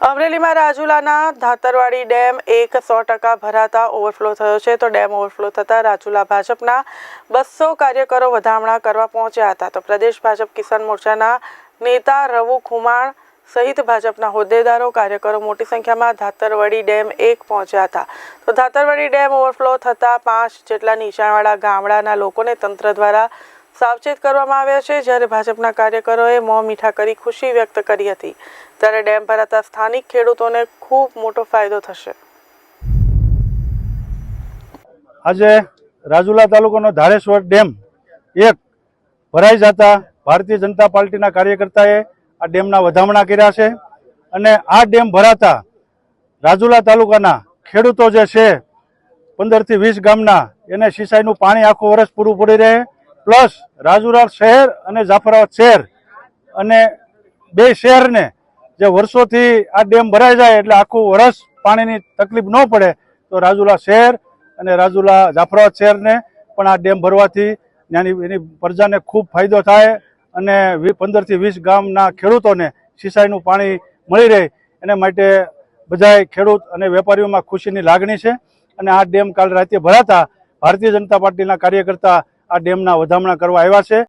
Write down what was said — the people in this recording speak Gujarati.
અમરેલીમાં રાજુલાના ધાતરવાડી ડેમ 100% ભરાતા ઓવરફ્લો થયો છે તો ડેમ ઓવરફ્લો થતા રાજુલા ભાજપના 200 કાર્યકરો વધામણા કરવા પહોંચ્યા હતા તો પ્રદેશ ભાજપ કિસાન મોરચાના નેતા રવુ ખુમાણ સહિત ભાજપના હોદ્દેદારો કાર્યકરો મોટી સંખ્યામાં ધાતરવાડી ડેમ 1 પહોંચ્યા હતા તો ધાતરવાડી ડેમ ઓવરફ્લો થતા 5 જેટલા નીચાણવાળા ગામડાના લોકોને તંત્ર દ્વારા સાવચેત કરવામાં આવ્યા છે જ્યારે ભાજપના કાર્યકરોએ મોં મીઠા કરી ખુશી વ્યક્ત કરી હતી ત્યારે ડેમ ભરાતા સ્થાનિક ખેડૂતોને ખૂબ મોટો ફાયદો થશે। આજે રાજુલા તાલુકાનો ધારેશ્વર ડેમ 1 ભરાઈ જતા ભારતીય જનતા પાર્ટીના કાર્યકર્તાએ આ ડેમના વધામણા કર્યા છે અને આ ડેમ ભરાતા રાજુલા તાલુકાના ખેડૂતો જે છે 15 થી 20 ગામના એને સિંચાઈનું પાણી આખું વર્ષ પૂરું પડી રહે પ્લસ રાજુલા શહેર અને જાફરાબાદ શહેર અને બે શહેરને જે વર્ષોથી આ ડેમ ભરાઈ જાય એટલે આખું વર્ષ પાણીની તકલીફ ન પડે તો રાજુલા શહેર અને રાજુલા જાફરાબાદ શહેરને પણ આ ડેમ ભરવાથી એની પ્રજાને ખૂબ ફાયદો થાય અને 15 થી 20 ગામના ખેડૂતોને સિંચાઈનું પાણી મળી રહે એને માટે બધાય ખેડૂત અને વેપારીઓમાં ખુશીની લાગણી છે અને આ ડેમ કાલ રાતે ભરાતા ભારતીય જનતા પાર્ટીના કાર્યકર્તા આ ડેમના વધામણા કરવા આવ્યા છે।